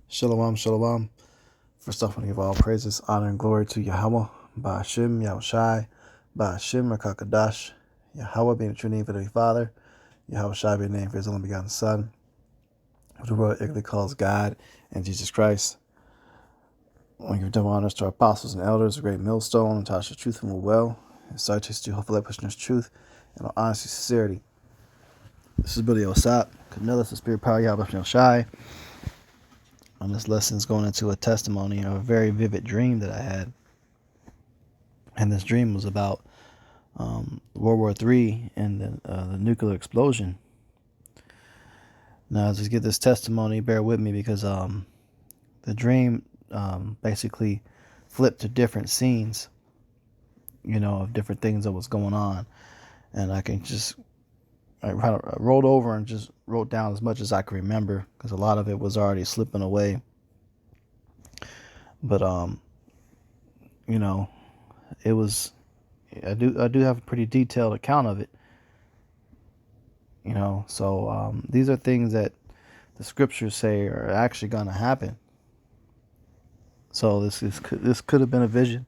Shalom, shalom. First off, I want to give all praises, honor, and glory to Yahweh, Ba'ashim, Yahushai, Ba'ashim, Rakakadash, Yahweh being the true name for the Father, Yahushai being the name for his only begotten Son, who the world ignorantly calls God, and Jesus Christ. I want to give double honors to our apostles and elders, a great millstone, and Tasha truth and will well, and subjects to hopefully pushing his truth and honesty and sincerity. This is Billy Osap, Camillus, the Spirit Power Yahweh Shai. This lesson is going into a testimony of a very vivid dream that I had. And this dream was about World War III and the nuclear explosion. Now, to get this testimony, bear with me because the dream basically flipped to different scenes, of different things that was going on. And I rolled over and just wrote down as much as I could remember because a lot of it was already slipping away. But, it was, I do have a pretty detailed account of it. So these are things that the scriptures say are actually going to happen. So this could have been a vision,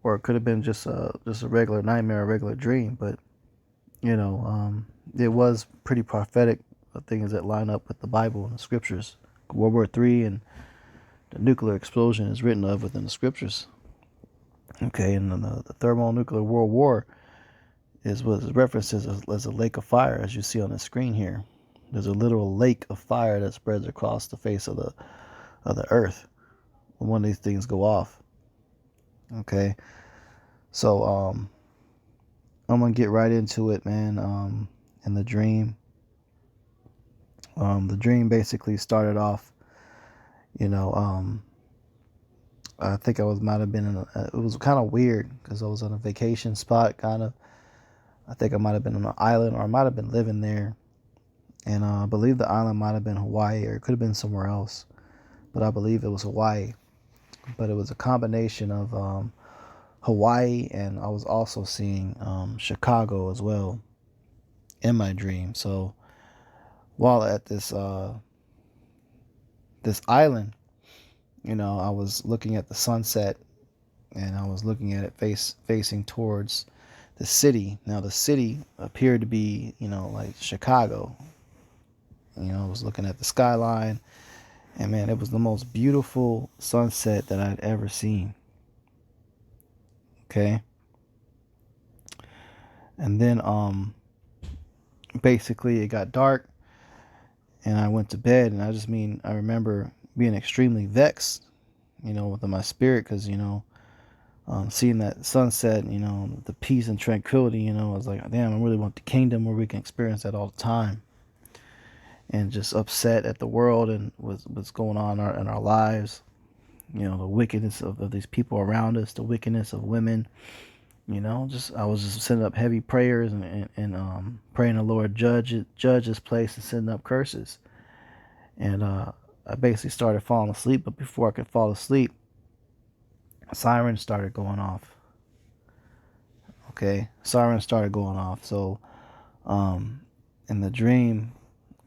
or it could have been just a regular nightmare, a regular dream. But it was pretty prophetic, things that line up with the Bible and the scriptures. World War III and the nuclear explosion is written of within the scriptures. Okay, and then the thermonuclear world war was referenced as a lake of fire, as you see on the screen here. There's a literal lake of fire that spreads across the face of the earth when one of these things go off. Okay, so I'm gonna get right into it, man. In the dream, the dream basically started off, I think might have been it was kind of weird because I was on a vacation spot, kind of. I think I might have been on an island, or I might have been living there. And I believe the island might have been Hawaii, or it could have been somewhere else. But I believe it was Hawaii. But it was a combination of Hawaii, and I was also seeing Chicago as well in my dream. So while at this island, I was looking at the sunset, and I was looking at it facing towards the city. Now the city appeared to be, like Chicago. I was looking at the skyline, and man, it was the most beautiful sunset that I'd ever seen. Okay. And then basically it got dark and I went to bed, and I remember being extremely vexed, within my spirit, because, seeing that sunset, the peace and tranquility, I was like, damn, I really want the kingdom where we can experience that all the time. And just upset at the world and what's going on in our lives, the wickedness of these people around us, the wickedness of women. I was just sending up heavy prayers and praying the Lord judge this place and sending up curses. And I basically started falling asleep, but before I could fall asleep, sirens started going off. Okay, sirens started going off. So in the dream,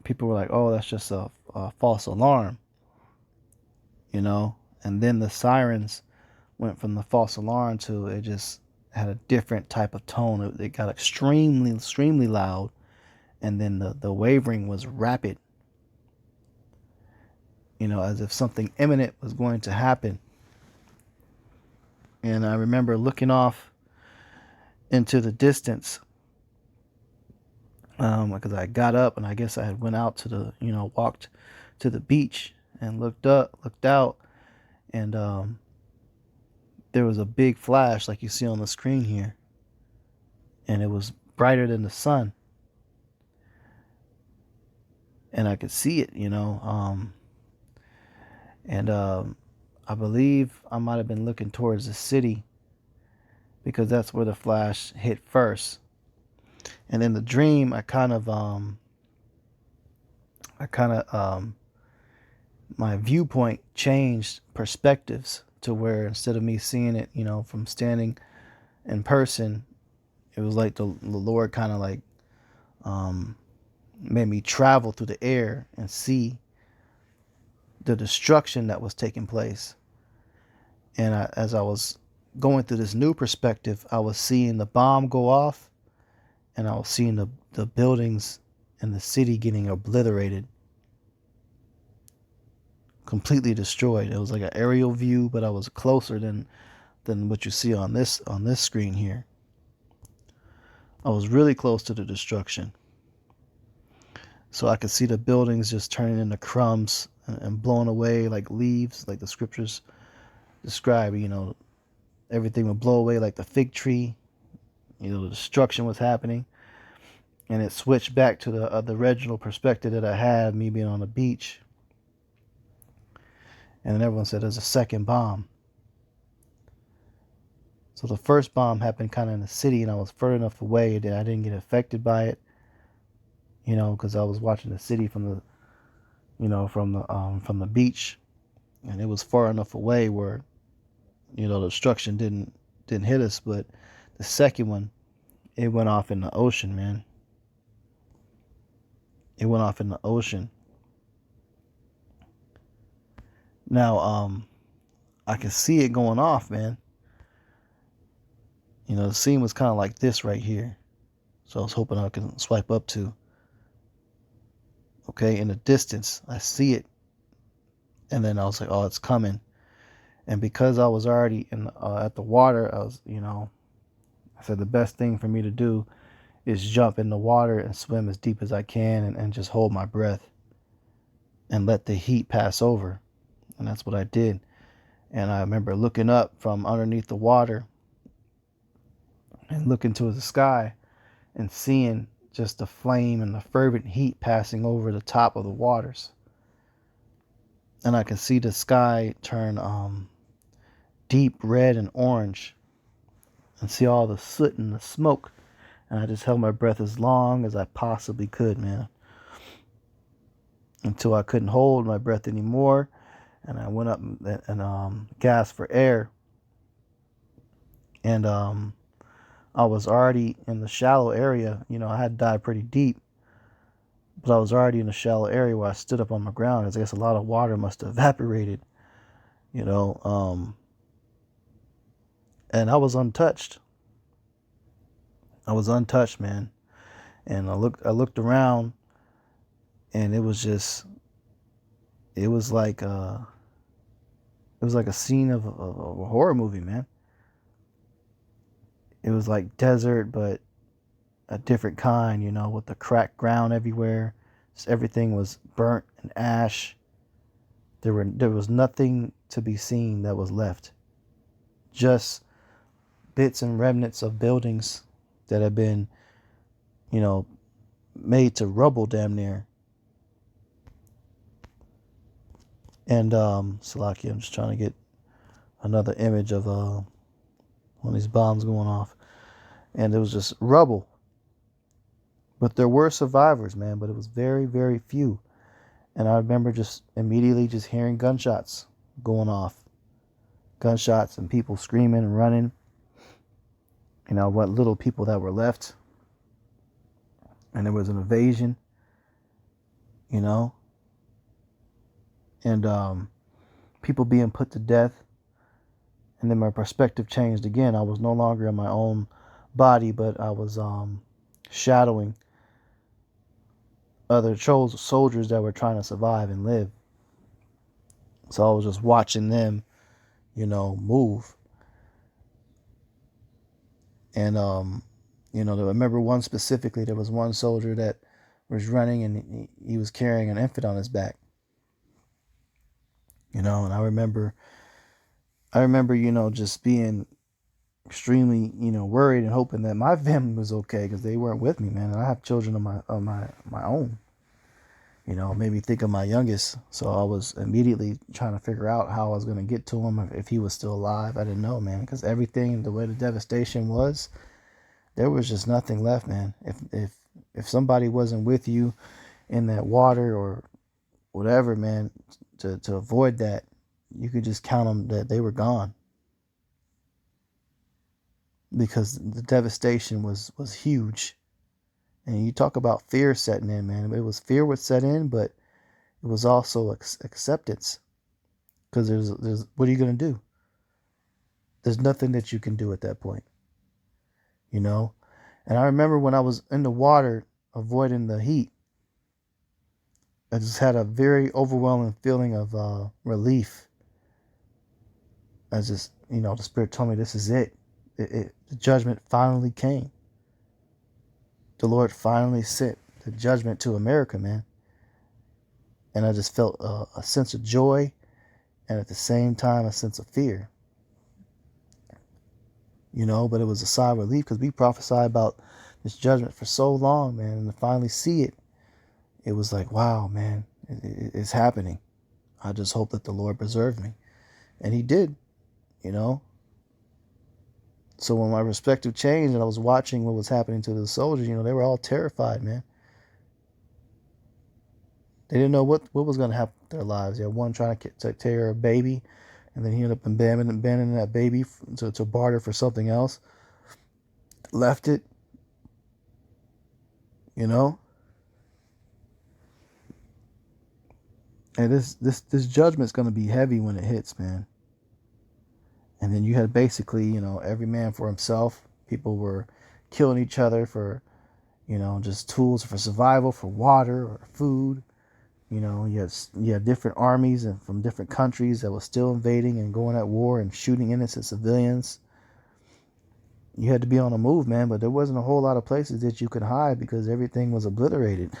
people were like, "Oh, that's just a false alarm," And then the sirens went from the false alarm to it just had a different type of tone. It got extremely loud, and then the wavering was rapid, as if something imminent was going to happen. And I remember looking off into the distance, because I got up and I guess I had went out to walked to the beach and looked out, and there was a big flash like you see on the screen here, and it was brighter than the sun, and I could see it, and I believe I might have been looking towards the city because that's where the flash hit first. And in the dream, I kind of my viewpoint changed perspectives to where instead of me seeing it, from standing in person, it was like the Lord kind of like made me travel through the air and see the destruction that was taking place. And as I was going through this new perspective, I was seeing the bomb go off, and I was seeing the buildings and the city getting obliterated, completely destroyed. It was like an aerial view, but I was closer than what you see on this screen here. I was really close to the destruction. So I could see the buildings just turning into crumbs and blown away like leaves, like the scriptures describe. Everything would blow away like the fig tree. The destruction was happening. And it switched back to the original perspective that I had, me being on the beach. And then everyone said there's a second bomb. So the first bomb happened kind of in the city, and I was far enough away that I didn't get affected by it. Because I was watching the city from the beach, and it was far enough away where, the destruction didn't hit us. But the second one, it went off in the ocean, man. It went off in the ocean. Now, I can see it going off, man. The scene was kind of like this right here. So I was hoping I could swipe up to. Okay, in the distance, I see it. And then I was like, oh, it's coming. And because I was already at the water, I said the best thing for me to do is jump in the water and swim as deep as I can and just hold my breath and let the heat pass over. And that's what I did. And I remember looking up from underneath the water and looking to the sky and seeing just the flame and the fervent heat passing over the top of the waters. And I can see the sky turn deep red and orange and see all the soot and the smoke. And I just held my breath as long as I possibly could, man. Until I couldn't hold my breath anymore. And I went up and gasped for air. And I was already in the shallow area. I had dived pretty deep. But I was already in a shallow area where I stood up on my ground. I guess a lot of water must have evaporated. And I was untouched. I was untouched, man. And I looked around, and it was like a scene of a horror movie, man. It was like desert, but a different kind, with the cracked ground everywhere. Just everything was burnt and ash. There was nothing to be seen that was left. Just bits and remnants of buildings that had been, made to rubble damn near. And Salaki, I'm just trying to get another image of one of these bombs going off. And it was just rubble. But there were survivors, man, but it was very, very few. And I remember just immediately just hearing gunshots going off. Gunshots and people screaming and running. What little people that were left. And there was an invasion. And people being put to death. And then my perspective changed again. I was no longer in my own body, but I was shadowing other soldiers that were trying to survive and live. So I was just watching them, move. And, I remember one specifically, there was one soldier that was running and he was carrying an infant on his back. And I remember, just being extremely, worried and hoping that my family was okay because they weren't with me, man. And I have children of my own. Made me think of my youngest. So I was immediately trying to figure out how I was going to get to him if he was still alive. I didn't know, man, because everything, the way the devastation was, there was just nothing left, man. If somebody wasn't with you in that water or whatever, man, to avoid that, you could just count them that they were gone. Because the devastation was huge. And you talk about fear setting in, man. Fear would set in, but it was also acceptance. Because there's what are you going to do? There's nothing that you can do at that point, you know? And I remember when I was in the water avoiding the heat, I just had a very overwhelming feeling of relief. I just, the Spirit told me this is it. The judgment finally came. The Lord finally sent the judgment to America, man. And I just felt a sense of joy and at the same time a sense of fear. But it was a sigh of relief because we prophesied about this judgment for so long, man. And to finally see it, it was like, wow, man, it's happening. I just hope that the Lord preserved me. And he did, So when my perspective changed and I was watching what was happening to the soldiers, they were all terrified, man. They didn't know what was going to happen to their lives. You had one trying to take care of a baby, and then he ended up abandoning that baby to barter for something else. Left it, And this judgment's going to be heavy when it hits, man. And then you had basically, every man for himself. People were killing each other for, just tools for survival, for water or food. You had different armies and from different countries that were still invading and going at war and shooting innocent civilians. You had to be on the move, man, but there wasn't a whole lot of places that you could hide because everything was obliterated.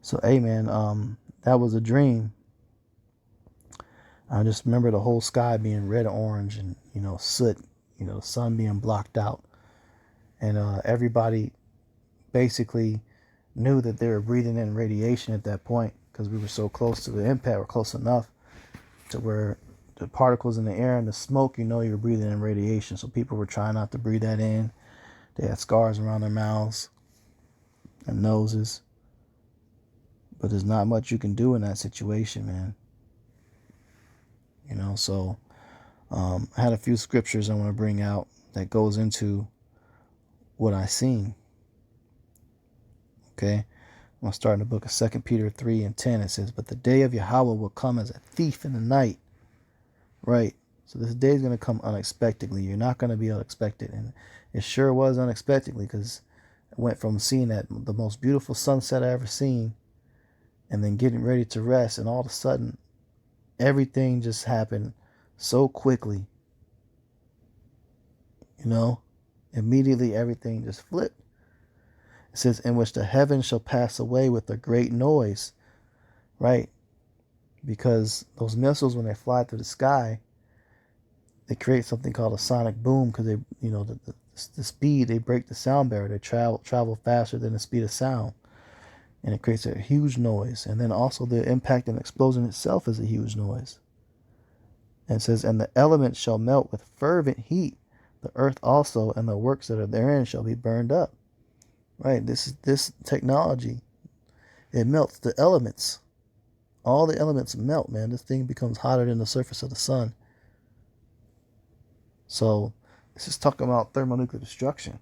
So, hey, man, that was a dream. I just remember the whole sky being red, orange, and, soot, the sun being blocked out. And everybody basically knew that they were breathing in radiation at that point because we were so close to the impact, or close enough to where the particles in the air and the smoke, you were breathing in radiation. So people were trying not to breathe that in. They had scars around their mouths and noses. But there's not much you can do in that situation, man. So I had a few scriptures I want to bring out that goes into what I seen. Okay, I'm going to start in the book of 2 Peter 3:10. It says, but the day of Yahweh will come as a thief in the night. Right. So this day is going to come unexpectedly. You're not going to be unexpected. And it sure was unexpectedly because I went from seeing the most beautiful sunset I ever seen and then getting ready to rest. And all of a sudden, everything just happened so quickly. Immediately everything just flipped. It says, in which the heavens shall pass away with a great noise. Right. Because those missiles, when they fly through the sky, they create something called a sonic boom because they, the speed, they break the sound barrier. They travel faster than the speed of sound. And it creates a huge noise. And then also the impact and explosion itself is a huge noise. And it says, and the elements shall melt with fervent heat. The earth also and the works that are therein shall be burned up. Right, this technology, it melts the elements. All the elements melt, man. This thing becomes hotter than the surface of the sun. So this is talking about thermonuclear destruction.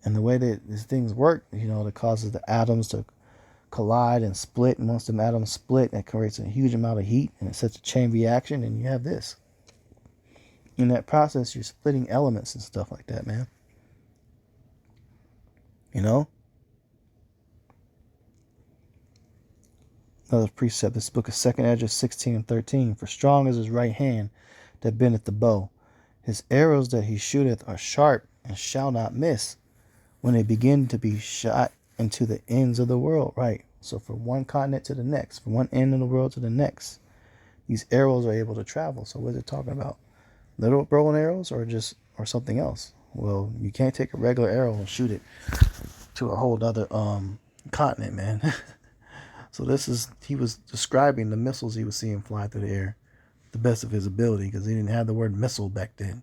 And the way that these things work, that causes the atoms to collide and split. And once the atoms split, that creates a huge amount of heat. And it sets a chain reaction. And you have this. In that process, you're splitting elements and stuff like that, man. Another precept, this book of 2 Esdras 16:13. For strong is his right hand that bendeth the bow. His arrows that he shooteth are sharp and shall not miss when they begin to be shot into the ends of the world. Right. So from one continent to the next, from one end of the world to the next, these arrows are able to travel. So what is it talking about? Literal bow and arrows or something else? Well, you can't take a regular arrow and shoot it to a whole other continent, man. So he was describing the missiles he was seeing fly through the air, the best of his ability, because he didn't have the word missile back then,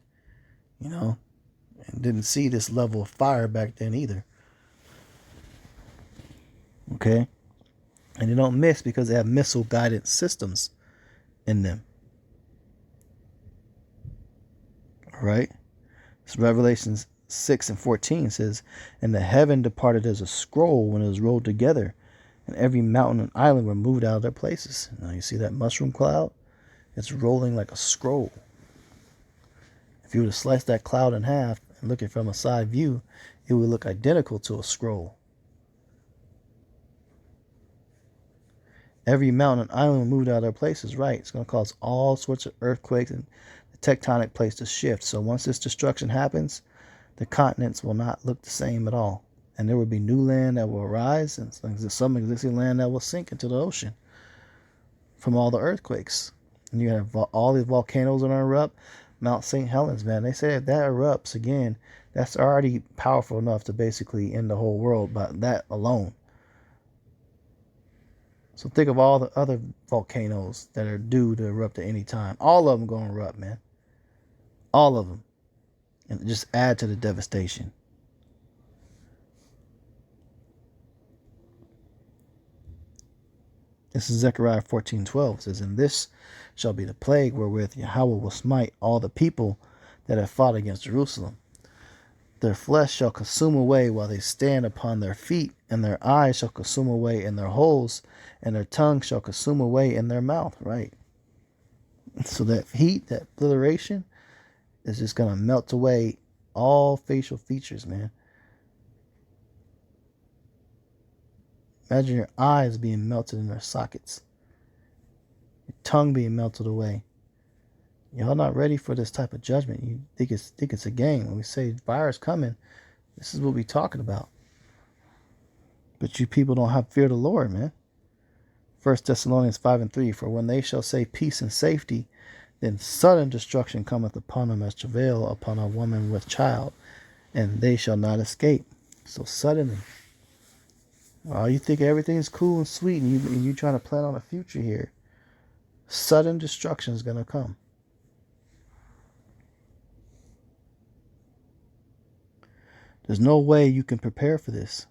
and didn't see this level of fire back then either. Okay, and they don't miss because they have missile guidance systems in them. All right, it's Revelation 6 and 14 says, and the heaven departed as a scroll when it was rolled together, and every mountain and island were moved out of their places. Now you see that mushroom cloud? It's rolling like a scroll. If you were to slice that cloud in half and look at it from a side view, it would look identical to a scroll. Every mountain and island were moved out of their places. Right. It's going to cause all sorts of earthquakes and the tectonic plates to shift. So once this destruction happens, the continents will not look the same at all. And there will be new land that will arise and some existing land that will sink into the ocean from all the earthquakes. And you have all these volcanoes that are erupt. Mount St. Helens, man, they say if that erupts again, that's already powerful enough to basically end the whole world by that alone. So think of all the other volcanoes that are due to erupt at any time. All of them going to erupt, man. All of them. And just add to the devastation. This is Zechariah 14:12. It says, and this shall be the plague wherewith Yahweh will smite all the people that have fought against Jerusalem. Their flesh shall consume away while they stand upon their feet, and their eyes shall consume away in their holes, and their tongue shall consume away in their mouth. Right. So that heat, that obliteration, is just going to melt away all facial features, man. Imagine your eyes being melted in their sockets. Your tongue being melted away. Y'all not ready for this type of judgment. You think it's a game. When we say fire's coming, this is what we're talking about. But you people don't have fear of the Lord, man. 1 Thessalonians 5:3, for when they shall say peace and safety, then sudden destruction cometh upon them as travail upon a woman with child, and they shall not escape. So suddenly, while you think everything's cool and sweet, and you trying to plan on a future here, sudden destruction is going to come. There's no way you can prepare for this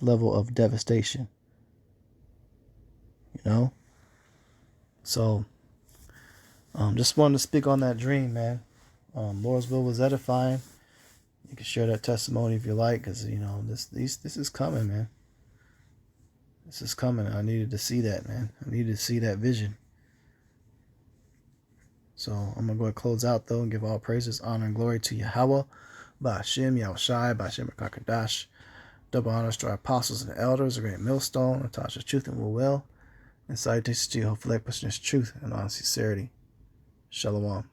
level of devastation. You know? So, just wanted to speak on that dream, man. Lord's will was edifying. You can share that testimony if you like, because, you know, this is coming, man. This is coming. I needed to see that, man. I needed to see that vision. So, I'm going to go ahead and close out, though, and give all praises, honor, and glory to Yahweh. Ba'ashem, Yahushai, Ba'ashem, Kakadash. Double honors to our apostles and elders, a great millstone, Natasha's truth and will. And salutations to you, hopefully, person is truth and on sincerity. Shalom.